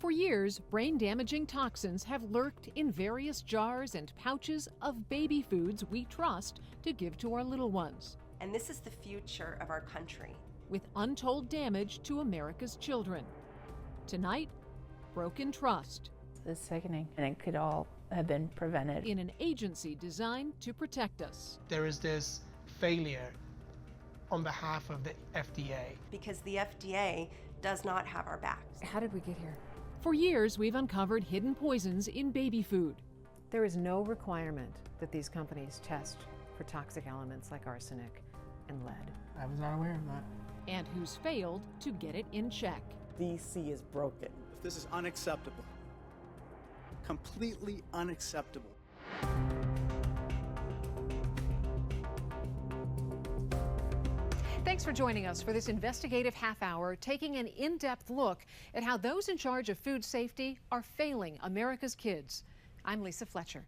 For years, brain-damaging toxins have lurked in various jars and pouches of baby foods we trust to give to our little ones. And this is the future of our country. With untold damage to America's children. Tonight, broken trust. It's sickening, and it could all have been prevented. In an agency designed to protect us. There is this failure on behalf of the FDA. Because the FDA does not have our backs. How did we get here? For years, we've uncovered hidden poisons in baby food. There is no requirement that these companies test for toxic elements like arsenic and lead. I was not aware of that. And who's failed to get it in check. DC is broken. This is unacceptable. Completely unacceptable. Thanks for joining us for this investigative half hour, taking an in-depth look at how those in charge of food safety are failing America's kids. I'm Lisa Fletcher.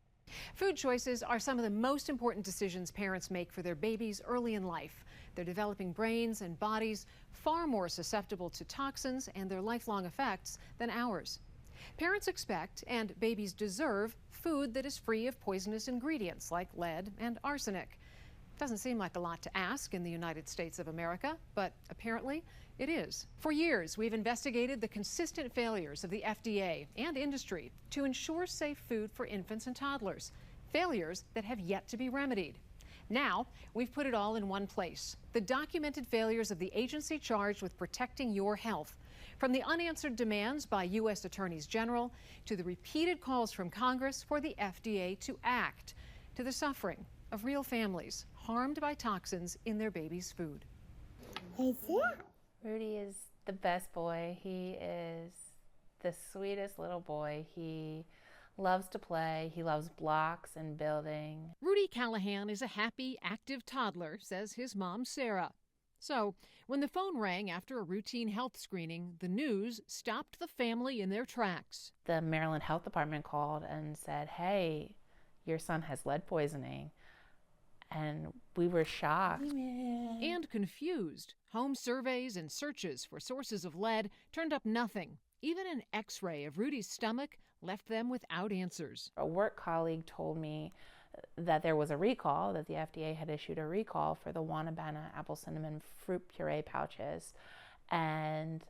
Food choices are some of the most important decisions parents make for their babies early in life. They're developing brains and bodies far more susceptible to toxins and their lifelong effects than ours. Parents expect, and babies deserve, food that is free of poisonous ingredients like lead and arsenic. Doesn't seem like a lot to ask in the United States of America, but apparently it is. For years, we've investigated the consistent failures of the FDA and industry to ensure safe food for infants and toddlers, failures that have yet to be remedied. Now, we've put it all in one place, the documented failures of the agency charged with protecting your health. From the unanswered demands by U.S. attorneys general to the repeated calls from Congress for the FDA to act, to the suffering of real families harmed by toxins in their baby's food. Rudy is the best boy. He is the sweetest little boy. He loves to play. He loves blocks and building. Rudy Callahan is a happy, active toddler, says his mom, Sarah. So, when the phone rang after a routine health screening, the news stopped the family in their tracks. The Maryland Health Department called and said, "Hey, your son has lead poisoning." And we were shocked. And confused. Home surveys and searches for sources of lead turned up nothing. Even an x-ray of Rudy's stomach left them without answers. A work colleague told me that there was a recall, that the FDA had issued a recall for the Wanabana apple cinnamon fruit puree pouches. And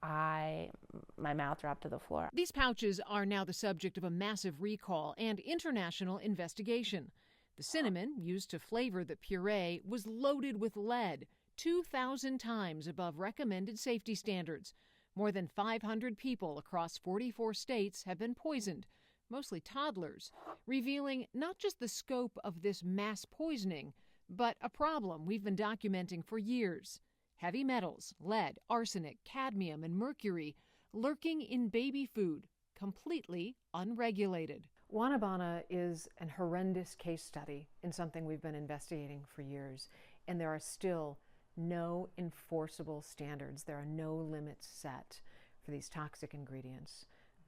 my mouth dropped to the floor. These pouches are now the subject of a massive recall and international investigation. The cinnamon, used to flavor the puree, was loaded with lead, 2,000 times above recommended safety standards. More than 500 people across 44 states have been poisoned, mostly toddlers, revealing not just the scope of this mass poisoning, but a problem we've been documenting for years. Heavy metals, lead, arsenic, cadmium, and mercury lurking in baby food, completely unregulated. Wanabana is an horrendous case study in something we've been investigating for years, and there are still no enforceable standards. There are no limits set for these toxic ingredients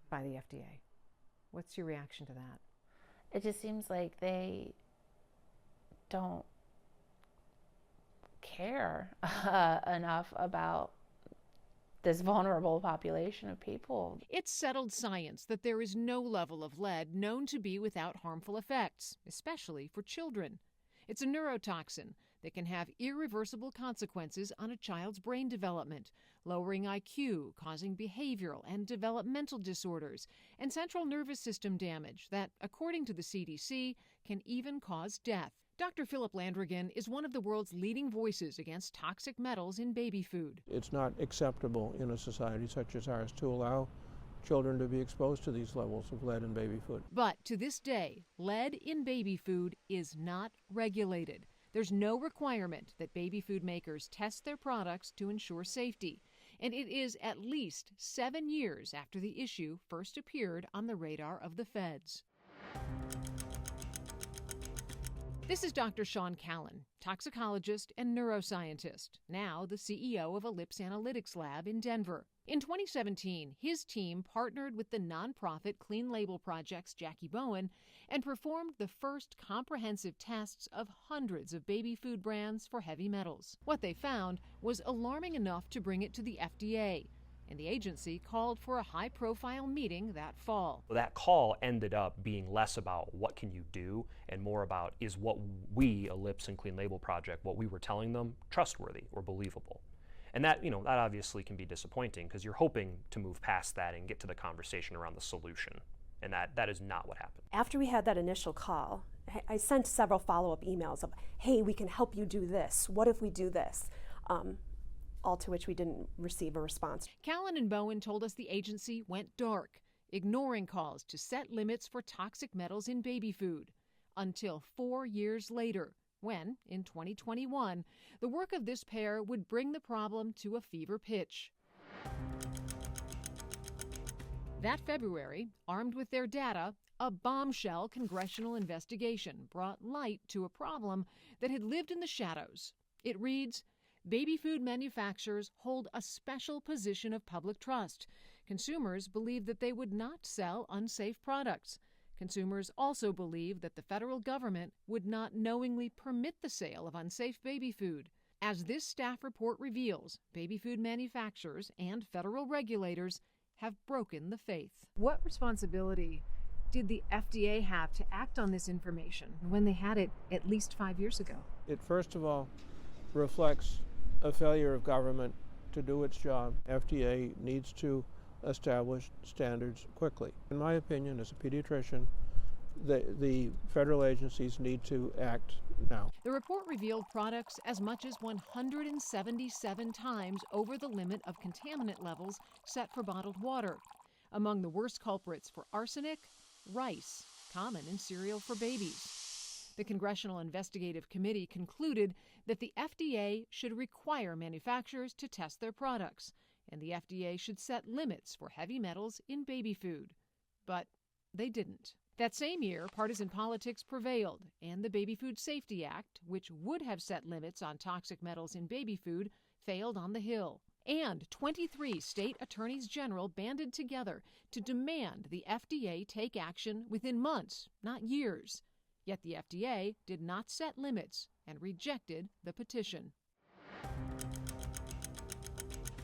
by the FDA. What's your reaction to that? It just seems like they don't care enough about this vulnerable population of people. It's settled science that there is no level of lead known to be without harmful effects, especially for children. It's a neurotoxin that can have irreversible consequences on a child's brain development, lowering IQ, causing behavioral and developmental disorders, and central nervous system damage that, according to the CDC, can even cause death. Dr. Philip Landrigan is one of the world's leading voices against toxic metals in baby food. It's not acceptable in a society such as ours to allow children to be exposed to these levels of lead in baby food. But to this day, lead in baby food is not regulated. There's no requirement that baby food makers test their products to ensure safety. And it is at least 7 years after the issue first appeared on the radar of the feds. This is Dr. Sean Callan, toxicologist and neuroscientist, now the CEO of a lips analytics lab in Denver. In 2017, his team partnered with the nonprofit Clean Label Project's Jackie Bowen and performed the first comprehensive tests of hundreds of baby food brands for heavy metals. What they found was alarming enough to bring it to the FDA. and the agency called for a high-profile meeting that fall. That call ended up being less about what can you do and more about is what we, a Lips and Clean Label project, what we were telling them trustworthy or believable. And that, that obviously can be disappointing because you're hoping to move past that and get to the conversation around the solution. And that is not what happened. After we had that initial call, I sent several follow-up emails of, hey, we can help you do this. What if we do this? All to which we didn't receive a response. Callan and Bowen told us the agency went dark, ignoring calls to set limits for toxic metals in baby food, until 4 years later, when, in 2021, the work of this pair would bring the problem to a fever pitch. That February, armed with their data, a bombshell congressional investigation brought light to a problem that had lived in the shadows. It reads, baby food manufacturers hold a special position of public trust. Consumers believe that they would not sell unsafe products. Consumers also believe that the federal government would not knowingly permit the sale of unsafe baby food. As this staff report reveals, baby food manufacturers and federal regulators have broken the faith. What responsibility did the FDA have to act on this information when they had it at least 5 years ago? It first of all reflects a failure of government to do its job. FDA needs to establish standards quickly. In my opinion, as a pediatrician, the federal agencies need to act now. The report revealed products as much as 177 times over the limit of contaminant levels set for bottled water. Among the worst culprits for arsenic, rice, common in cereal for babies. The Congressional Investigative Committee concluded that the FDA should require manufacturers to test their products, and the FDA should set limits for heavy metals in baby food. But they didn't. That same year, partisan politics prevailed, and the Baby Food Safety Act, which would have set limits on toxic metals in baby food, failed on the Hill. And 23 state attorneys general banded together to demand the FDA take action within months, not years. Yet the FDA did not set limits and rejected the petition.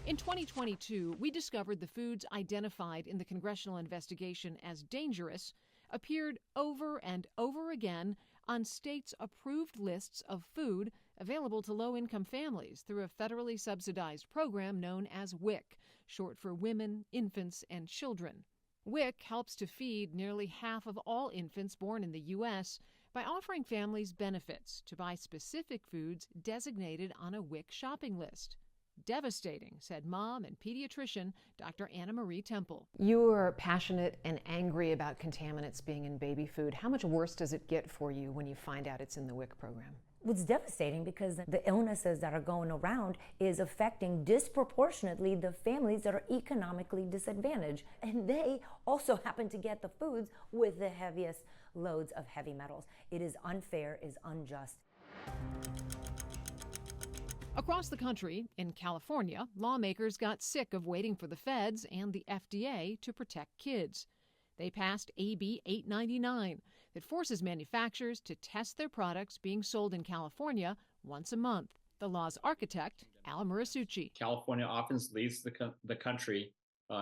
In 2022, we discovered the foods identified in the congressional investigation as dangerous appeared over and over again on states' approved lists of food available to low-income families through a federally subsidized program known as WIC, short for Women, Infants, and Children. WIC helps to feed nearly half of all infants born in the U.S. by offering families benefits to buy specific foods designated on a WIC shopping list. Devastating, said mom and pediatrician Dr. Anna Marie Temple. You are passionate and angry about contaminants being in baby food. How much worse does it get for you when you find out it's in the WIC program? It's devastating because the illnesses that are going around is affecting disproportionately the families that are economically disadvantaged. And they also happen to get the foods with the heaviest loads of heavy metals. It is unfair, it is unjust. Across the country, in California, lawmakers got sick of waiting for the feds and the FDA to protect kids. They passed AB 899 that forces manufacturers to test their products being sold in California once a month. The law's architect, Al Murasucci. California often leads the country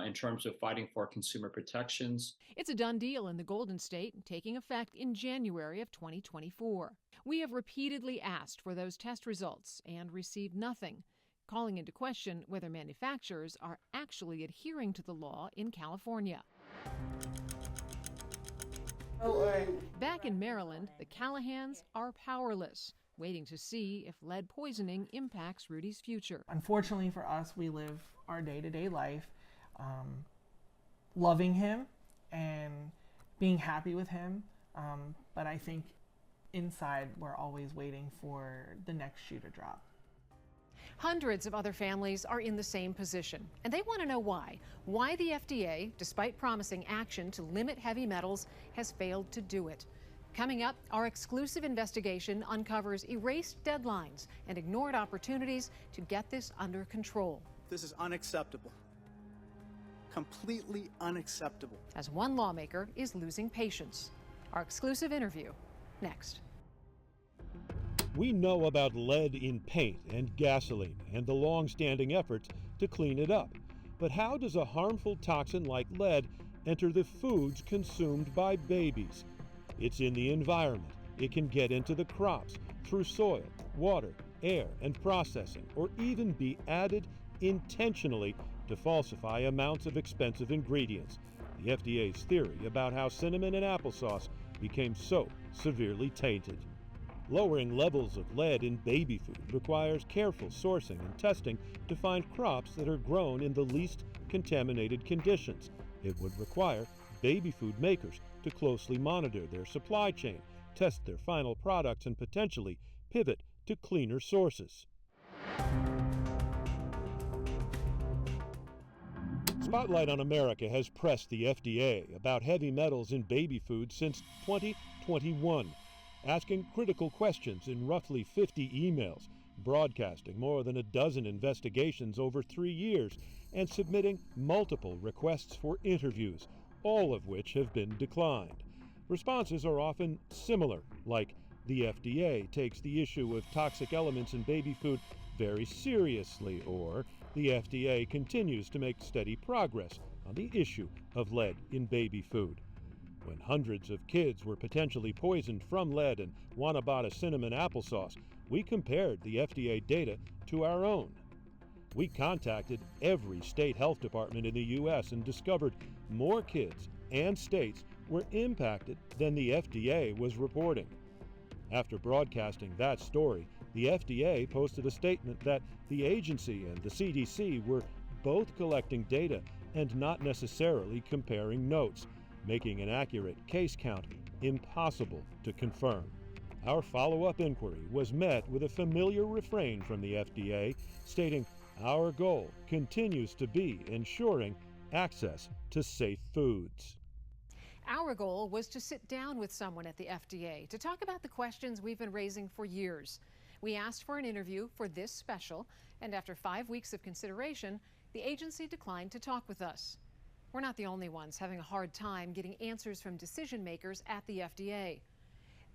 in terms of fighting for consumer protections. It's a done deal in the Golden State, taking effect in January of 2024. We have repeatedly asked for those test results and received nothing, calling into question whether manufacturers are actually adhering to the law in California. Back in Maryland, the Callahans are powerless, waiting to see if lead poisoning impacts Rudy's future. Unfortunately for us, we live our day-to-day life loving him and being happy with him, but I think inside we're always waiting for the next shoe to drop. Hundreds of other families are in the same position, and they want to know why. Why the FDA, despite promising action to limit heavy metals, has failed to do it. Coming up, our exclusive investigation uncovers erased deadlines and ignored opportunities to get this under control. This is unacceptable. Completely unacceptable. As one lawmaker is losing patience. Our exclusive interview, next. We know about lead in paint and gasoline and the long-standing efforts to clean it up. But how does a harmful toxin like lead enter the foods consumed by babies? It's in the environment. It can get into the crops through soil, water, air, and processing, or even be added intentionally to falsify amounts of expensive ingredients. The FDA's theory about how cinnamon and applesauce became so severely tainted. Lowering levels of lead in baby food requires careful sourcing and testing to find crops that are grown in the least contaminated conditions. It would require baby food makers to closely monitor their supply chain, test their final products, and potentially pivot to cleaner sources. Spotlight on America has pressed the FDA about heavy metals in baby food since 2021, asking critical questions in roughly 50 emails, broadcasting more than a dozen investigations over 3 years, and submitting multiple requests for interviews, all of which have been declined. Responses are often similar, like the FDA takes the issue of toxic elements in baby food very seriously, or the FDA continues to make steady progress on the issue of lead in baby food. When hundreds of kids were potentially poisoned from lead in Wanabata cinnamon applesauce, we compared the FDA data to our own. We contacted every state health department in the U.S. and discovered more kids and states were impacted than the FDA was reporting. After broadcasting that story, the FDA posted a statement that the agency and the CDC were both collecting data and not necessarily comparing notes, making an accurate case count impossible to confirm. Our follow-up inquiry was met with a familiar refrain from the FDA stating, "Our goal continues to be ensuring access to safe foods." Our goal was to sit down with someone at the FDA to talk about the questions we've been raising for years. We asked for an interview for this special, and after 5 weeks of consideration, the agency declined to talk with us. We're not the only ones having a hard time getting answers from decision makers at the FDA.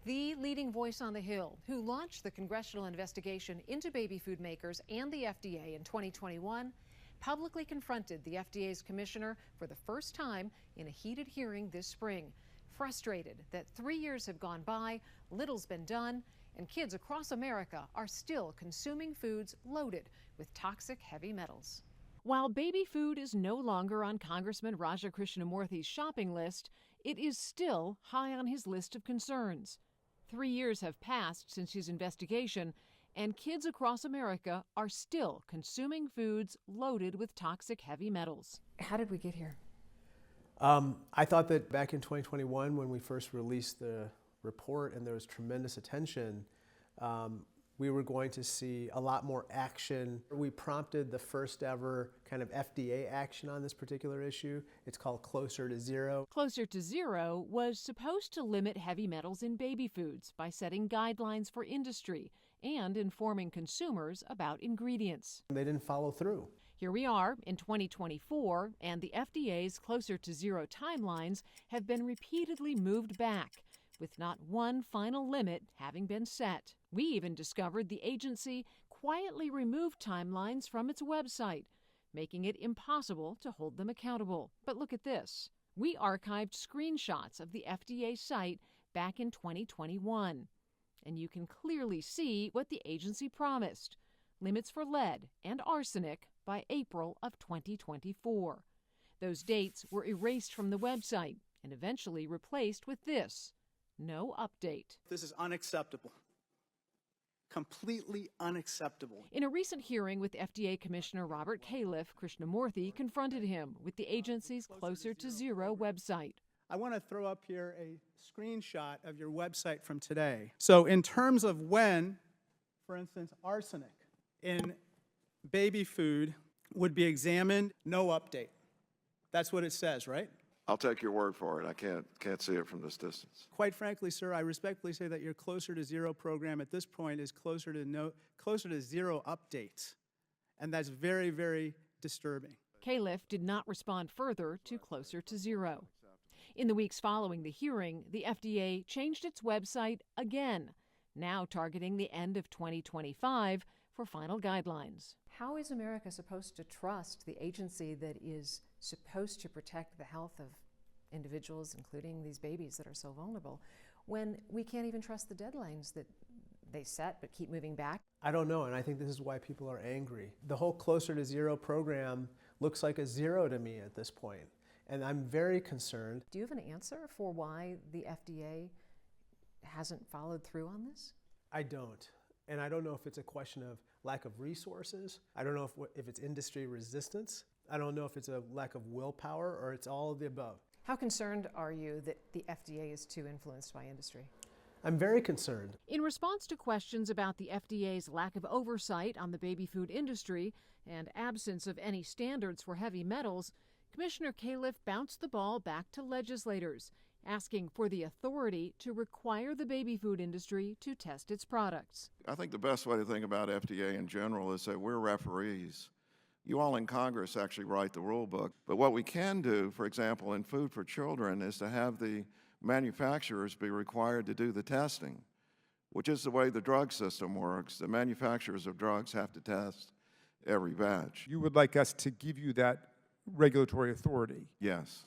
The leading voice on the Hill, who launched the congressional investigation into baby food makers and the FDA in 2021, publicly confronted the FDA's commissioner for the first time in a heated hearing this spring, frustrated that 3 years have gone by, little's been done, and kids across America are still consuming foods loaded with toxic heavy metals. While baby food is no longer on Congressman Raja Krishnamurthy's shopping list, it is still high on his list of concerns. 3 years have passed since his investigation, and kids across America are still consuming foods loaded with toxic heavy metals. How did we get here? I thought that back in 2021, when we first released the report and there was tremendous attention, we were going to see a lot more action. We prompted the first ever kind of FDA action on this particular issue. It's called Closer to Zero. Closer to Zero was supposed to limit heavy metals in baby foods by setting guidelines for industry and informing consumers about ingredients. They didn't follow through. Here we are in 2024, and the FDA's Closer to Zero timelines have been repeatedly moved back, with not one final limit having been set. We even discovered the agency quietly removed timelines from its website, making it impossible to hold them accountable. But look at this. We archived screenshots of the FDA site back in 2021. And you can clearly see what the agency promised: limits for lead and arsenic by April of 2024. Those dates were erased from the website and eventually replaced with this: no update. This is unacceptable. Completely unacceptable. In a recent hearing with FDA Commissioner Robert Califf, Krishnamurthy confronted him with the agency's Closer to Zero website. I want to throw up here a screenshot of your website from today. So in terms of when, for instance, arsenic in baby food would be examined, no update. That's what it says, right? I'll take your word for it. I can't see it from this distance. Quite frankly, sir, I respectfully say that your Closer to Zero program at this point is closer to zero updates. And that's very, very disturbing. Califf did not respond further to Closer to Zero. In the weeks following the hearing, the FDA changed its website again, now targeting the end of 2025 for final guidelines. How is America supposed to trust the agency that is supposed to protect the health of individuals, including these babies that are so vulnerable, when we can't even trust the deadlines that they set but keep moving back? I don't know, and I think this is why people are angry. The whole Closer to Zero program looks like a zero to me at this point, and I'm very concerned. Do you have an answer for why the FDA hasn't followed through on this? I don't, and I don't know if it's a question of lack of resources. I don't know if it's industry resistance. I don't know if it's a lack of willpower or it's all of the above. How concerned are you that the FDA is too influenced by industry? I'm very concerned. In response to questions about the FDA's lack of oversight on the baby food industry and absence of any standards for heavy metals, Commissioner Califf bounced the ball back to legislators, asking for the authority to require the baby food industry to test its products. I think the best way to think about FDA in general is that we're referees. You all in Congress actually write the rule book. But what we can do, for example, in food for children, is to have the manufacturers be required to do the testing, which is the way the drug system works. The manufacturers of drugs have to test every batch. You would like us to give you that regulatory authority? Yes.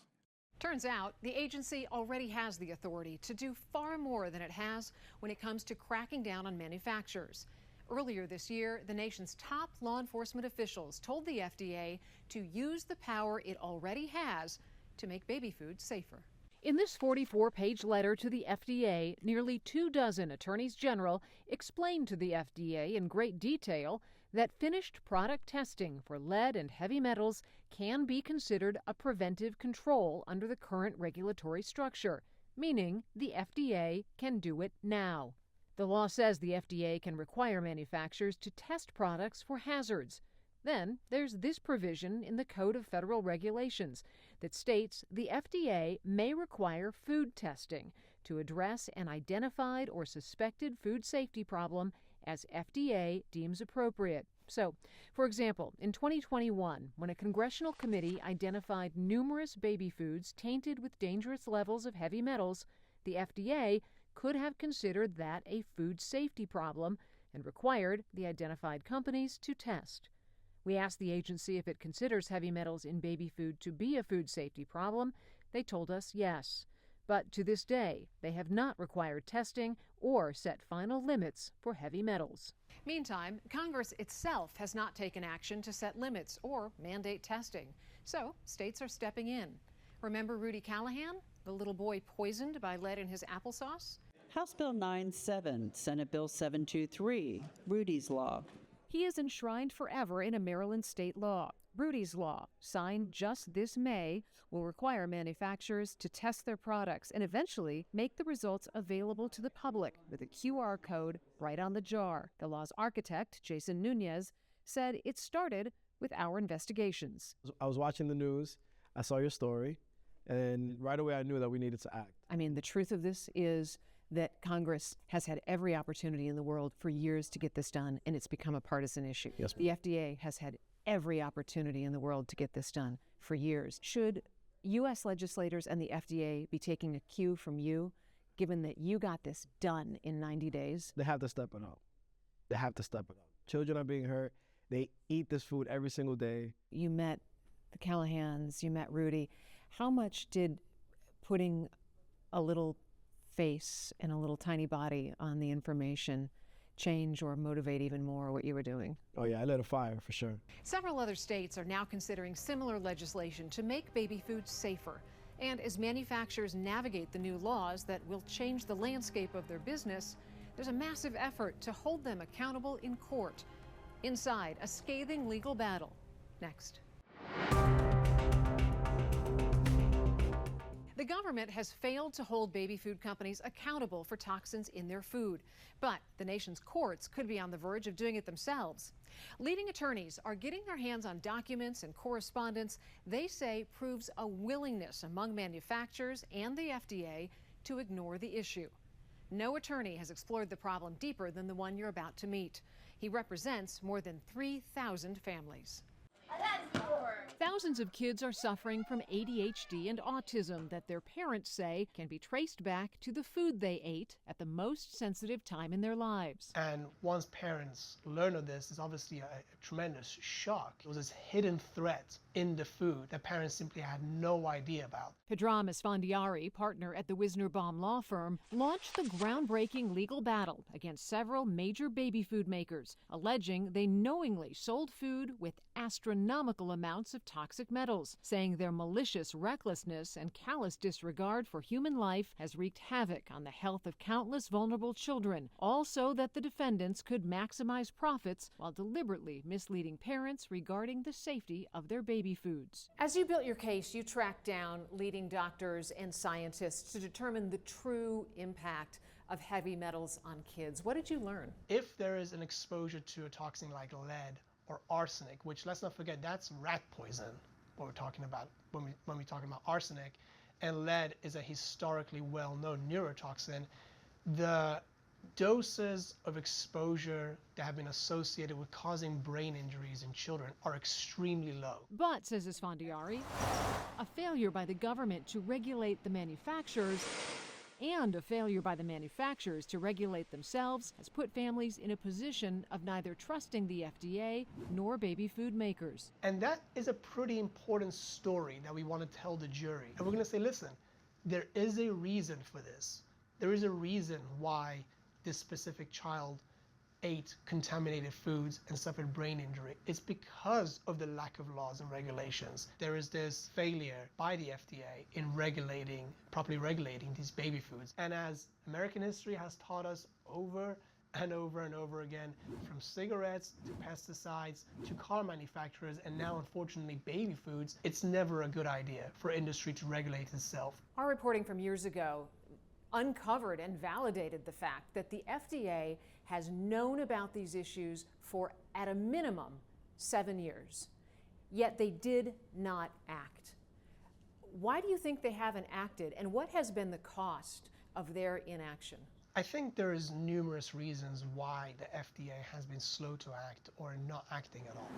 Turns out the agency already has the authority to do far more than it has when it comes to cracking down on manufacturers. Earlier this year, the nation's top law enforcement officials told the FDA to use the power it already has to make baby food safer. In this 44-page letter to the FDA, nearly 24 attorneys general explained to the FDA in great detail that finished product testing for lead and heavy metals can be considered a preventive control under the current regulatory structure, meaning the FDA can do it now. The law says the FDA can require manufacturers to test products for hazards. Then there's this provision in the Code of Federal Regulations that states the FDA may require food testing to address an identified or suspected food safety problem as FDA deems appropriate. So, for example, in 2021, when a congressional committee identified numerous baby foods tainted with dangerous levels of heavy metals, the FDA could have considered that a food safety problem and required the identified companies to test. We asked the agency if it considers heavy metals in baby food to be a food safety problem. They told us yes. But to this day, they have not required testing or set final limits for heavy metals. Meantime, Congress itself has not taken action to set limits or mandate testing. So states are stepping in. Remember Rudy Callahan, the little boy poisoned by lead in his applesauce? House Bill 97, Senate Bill 723, Rudy's Law. He is enshrined forever in a Maryland state law. Rudy's Law, signed just this May, will require manufacturers to test their products and eventually make the results available to the public with a QR code right on the jar. The law's architect, Jason Nunez, said it started with our investigations. I was watching the news, I saw your story, and right away I knew that we needed to act. I mean, the truth of this is that Congress has had every opportunity in the world for years to get this done, and it's become a partisan issue. Yes, the FDA has had every opportunity in the world to get this done for years. Should U.S. legislators and the FDA be taking a cue from you, given that you got this done in 90 days? They have to step it up. They have to step it up. Children are being hurt. They eat this food every single day. You met the Callahans, you met Rudy. How much did putting a little face and a little tiny body on the information change or motivate even more what you were doing? Oh yeah, I lit a fire for sure. Several other states are now considering similar legislation to make baby food safer. And as manufacturers navigate the new laws that will change the landscape of their business, there's a massive effort to hold them accountable in court. Inside, a scathing legal battle. Next. The government has failed to hold baby food companies accountable for toxins in their food, but the nation's courts could be on the verge of doing it themselves. Leading attorneys are getting their hands on documents and correspondence they say proves a willingness among manufacturers and the FDA to ignore the issue. No attorney has explored the problem deeper than the one you're about to meet. He represents more than 3,000 families. Thousands Thousands of kids are suffering from ADHD and autism that their parents say can be traced back to the food they ate at the most sensitive time in their lives. And once parents learn of this, it's obviously a tremendous shock. It was this hidden threat in the food that parents simply had no idea about. Pedram Esfandiari, partner at the Wisner-Baum law firm, launched the groundbreaking legal battle against several major baby food makers, alleging they knowingly sold food with astronomical amounts of toxic metals, saying their malicious recklessness and callous disregard for human life has wreaked havoc on the health of countless vulnerable children, all so that the defendants could maximize profits while deliberately misleading parents regarding the safety of their baby foods. As you built your case, you tracked down leading doctors and scientists to determine the true impact of heavy metals on kids. What did you learn? If there is an exposure to a toxin like lead or arsenic, which let's not forget, that's rat poison, what we're talking about when we're talking about arsenic, and lead is a historically well-known neurotoxin, the doses of exposure that have been associated with causing brain injuries in children are extremely low. But, says Esfandiari, a failure by the government to regulate the manufacturers and a failure by the manufacturers to regulate themselves has put families in a position of neither trusting the FDA nor baby food makers. And that is a pretty important story that we want to tell the jury. And we're going to say, listen, there is a reason for this. There is a reason why this specific child ate contaminated foods and suffered brain injury. It's because of the lack of laws and regulations. There is this failure by the FDA in properly regulating these baby foods. And as American history has taught us over and over and over again, from cigarettes to pesticides to car manufacturers and now unfortunately baby foods, it's never a good idea for industry to regulate itself. Our reporting from years ago uncovered and validated the fact that the FDA has known about these issues for, at a minimum, 7 years. Yet they did not act. Why do you think they haven't acted, and what has been the cost of their inaction? I think there is numerous reasons why the FDA has been slow to act or not acting at all.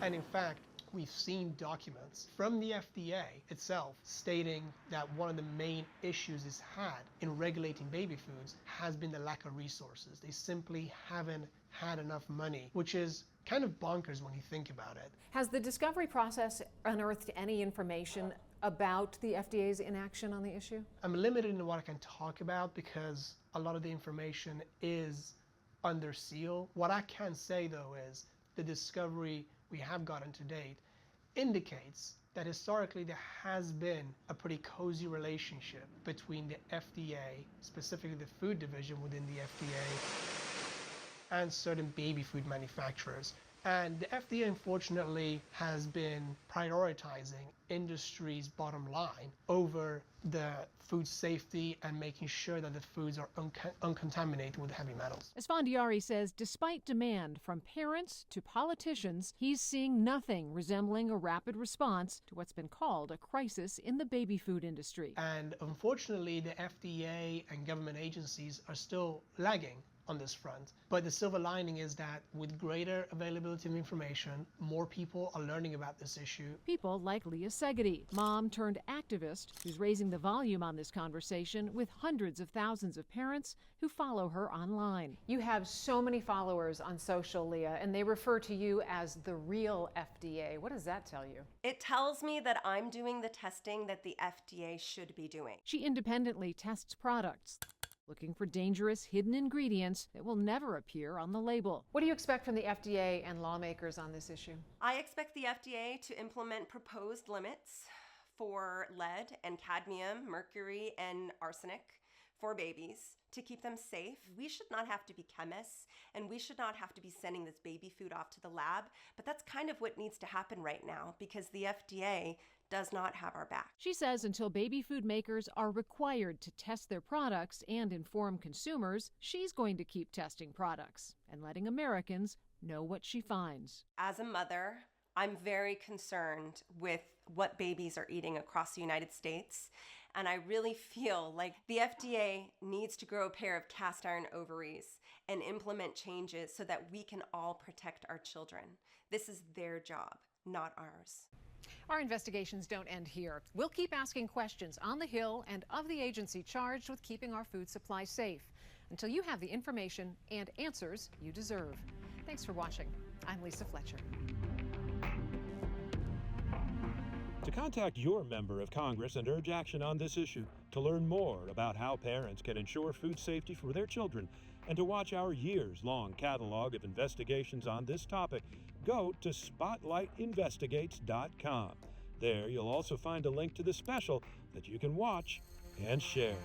And in fact, we've seen documents from the FDA itself stating that one of the main issues it's had in regulating baby foods has been the lack of resources. They simply haven't had enough money, which is kind of bonkers when you think about it. Has the discovery process unearthed any information about the FDA's inaction on the issue? I'm limited in what I can talk about because a lot of the information is under seal. What I can say though is the discovery we have gotten to date indicates that historically there has been a pretty cozy relationship between the FDA, specifically the food division within the FDA, and certain baby food manufacturers. And the FDA, unfortunately, has been prioritizing industry's bottom line over the food safety and making sure that the foods are uncontaminated with heavy metals. Esfandiari says despite demand from parents to politicians, he's seeing nothing resembling a rapid response to what's been called a crisis in the baby food industry. And unfortunately, the FDA and government agencies are still lagging on this front. But the silver lining is that with greater availability of information, more people are learning about this issue. People like Leah Segedy, mom turned activist, who's raising the volume on this conversation with hundreds of thousands of parents who follow her online. You have so many followers on social, Leah, and they refer to you as the real FDA. What does that tell you? It tells me that I'm doing the testing that the FDA should be doing. She independently tests products, looking for dangerous hidden ingredients that will never appear on the label. What do you expect from the FDA and lawmakers on this issue? I expect the FDA to implement proposed limits for lead and cadmium, mercury, and arsenic for babies to keep them safe. We should not have to be chemists, and we should not have to be sending this baby food off to the lab, but that's kind of what needs to happen right now because the FDA does not have our back. She says until baby food makers are required to test their products and inform consumers, she's going to keep testing products and letting Americans know what she finds. As a mother, I'm very concerned with what babies are eating across the United States, and I really feel like the FDA needs to grow a pair of cast iron ovaries and implement changes so that we can all protect our children. This is their job, not ours. Our investigations don't end here. We'll keep asking questions on the Hill and of the agency charged with keeping our food supply safe until you have the information and answers you deserve. Thanks for watching. I'm Lisa Fletcher. To contact your member of Congress and urge action on this issue, to learn more about how parents can ensure food safety for their children, and to watch our years-long catalog of investigations on this topic, go to spotlightinvestigates.com. There you'll also find a link to the special that you can watch and share.